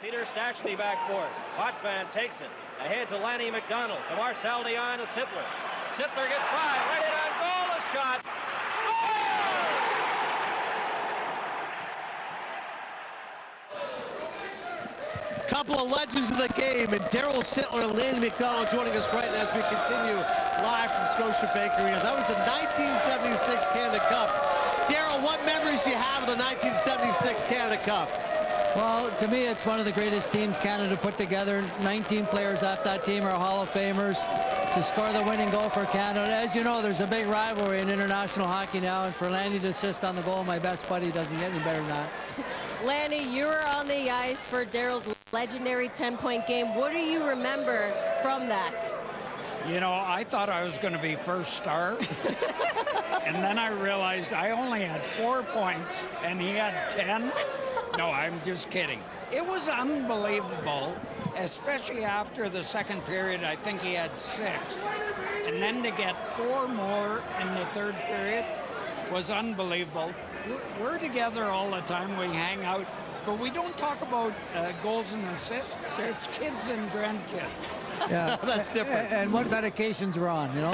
Peter Stachny back for it. Potvin takes it. Ahead to Lanny McDonald. To Marcel Dion to Sittler. Sittler gets by. Right in on goal. A shot. Couple of legends of the game, and Darryl Sittler and Lanny McDonald joining us right now as we continue live from Scotiabank Arena. That was the 1976 Canada Cup. Darryl, what memories do you have of the 1976 Canada Cup? Well, to me, it's one of the greatest teams Canada put together. 19 players off that team are Hall of Famers. To score the winning goal for Canada. As you know, there's a big rivalry in international hockey now, and for Lanny to assist on the goal, my best buddy, doesn't get any better than that. Lanny, you were on the ice for Darryl's legendary 10-point game. What do you remember from that? You know, I thought I was going to be first star. And then I realized I only had 4 points and he had 10. No, I'm just kidding. It was unbelievable, especially after the second period. I think he had 6. And then to get 4 more in the third period was unbelievable. We're together all the time. We hang out. But we don't talk about goals and assists. Sure. It's kids and grandkids. Yeah, that's different. And what medications we're on, you know?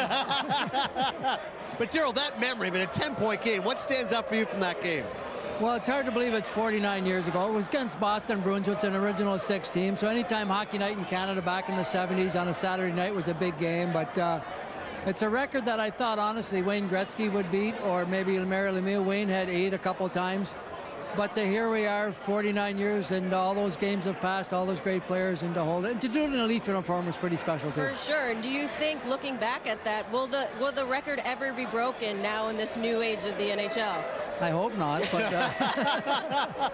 But Darryl, that memory, I mean, a 10-point game, what stands out for you from that game? Well, it's hard to believe it's 49 years ago. It was against Boston Bruins, which is an original 6 team. So anytime Hockey Night in Canada back in the 70s on a Saturday night was a big game. But it's a record that I thought, honestly, Wayne Gretzky would beat, or maybe Mario Lemieux. Wayne had 8 a couple times. But here we are, 49 years, and all those games have passed, all those great players, and to hold it, and to do it in a Leaf uniform was pretty special too. For sure. And do you think, looking back at that, will the record ever be broken now in this new age of the NHL? I hope not. But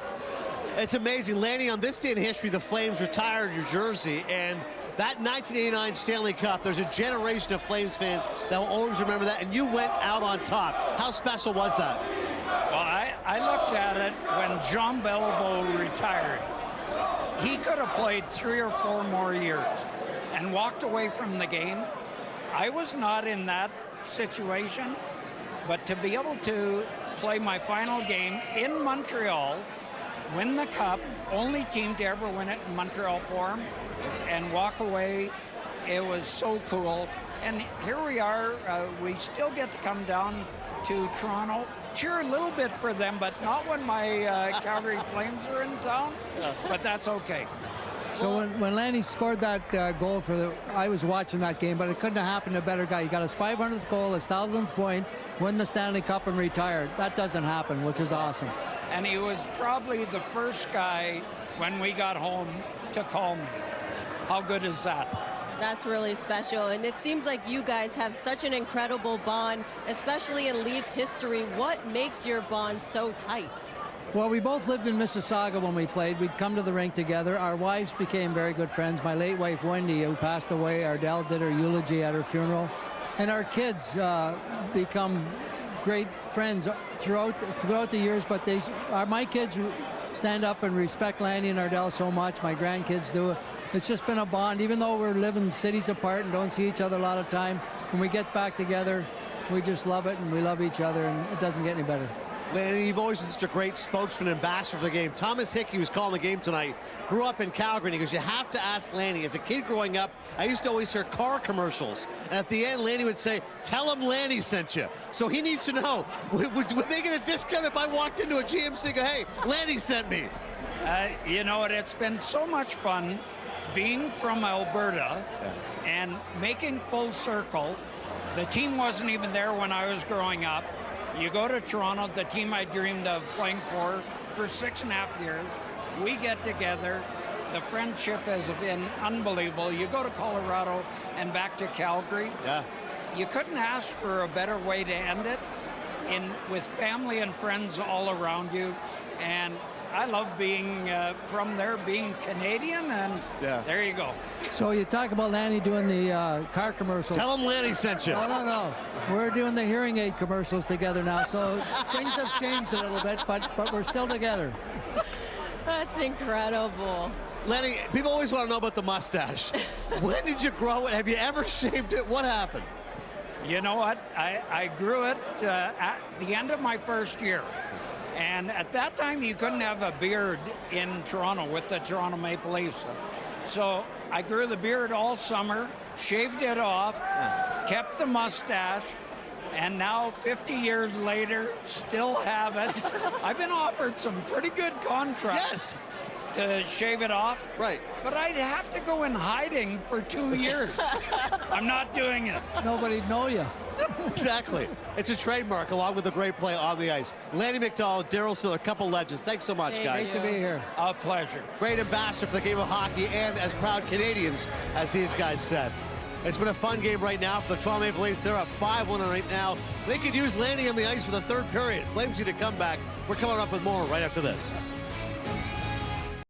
It's amazing, Lanny. On this day in history, the Flames retired your jersey, and that 1989 Stanley Cup, there's a generation of Flames fans that will always remember that, and you went out on top. How special was that? Well, I looked at it when Jean Beliveau retired. He could have played 3 or 4 more years and walked away from the game. I was not in that situation, but to be able to play my final game in Montreal, win the Cup, only team to ever win it in Montreal for him, and walk away, it was so cool. And here we are, we still get to come down to Toronto, cheer a little bit for them, but not when my Calgary Flames are in town, but that's okay. So when Lanny scored that goal I was watching that game, but it couldn't have happened to a better guy. He got his 500th goal, his 1,000th point, win the Stanley Cup and retired. That doesn't happen, which is awesome. And he was probably the first guy when we got home to call me. How good is that? That's really special, and it seems like you guys have such an incredible bond, especially in Leafs history. What makes your bond so tight? Well, we both lived in Mississauga when we played. We'd come to the rink together. Our wives became very good friends. My late wife, Wendy, who passed away, Ardell did her eulogy at her funeral. And our kids become great friends throughout the years, but my kids stand up and respect Lanny and Ardell so much. My grandkids do. It's just been a bond. Even though we're living cities apart and don't see each other a lot of time, when we get back together, we just love it and we love each other, and it doesn't get any better. Lanny, you've always been such a great spokesman and ambassador for the game. Thomas Hickey, who's calling the game tonight, grew up in Calgary, and he goes, you have to ask Lanny. As a kid growing up, I used to always hear car commercials. And at the end, Lanny would say, tell him Lanny sent you. So he needs to know, would they get a discount if I walked into a GMC and go, hey, Lanny sent me? You know what, it's been so much fun being from Alberta and making full circle. The team wasn't even there when I was growing up. You go to Toronto, the team I dreamed of playing for 6.5 years. We get together. The friendship has been unbelievable. You go to Colorado and back to Calgary. Yeah. You couldn't ask for a better way to end it with family and friends all around you. And I love being from there, being Canadian, and there you go. So you talk about Lanny doing the car commercials. Tell him Lanny sent you. No. We're doing the hearing aid commercials together now, so things have changed a little bit, but we're still together. That's incredible. Lenny, people always want to know about the mustache. When did you grow it? Have you ever shaved it? What happened? You know what? I grew it at the end of my first year. And at that time, you couldn't have a beard in Toronto with the Toronto Maple Leafs. So I grew the beard all summer, shaved it off, kept the mustache, and now 50 years later, still have it. I've been offered some pretty good contracts to shave it off. Right. But I'd have to go in hiding for 2 years. I'm not doing it. Nobody'd know you. Exactly. It's a trademark along with the great play on the ice. Lanny McDonald, Darryl Sittler, a couple legends. Thanks so much, guys. Great to be here. A pleasure. Great ambassador for the game of hockey and as proud Canadians, as these guys said. It's been a fun game right now for the Toronto Maple Leafs. They're up 5-1 right now. They could use Lanny on the ice for the third period. Flames need to come back. We're coming up with more right after this.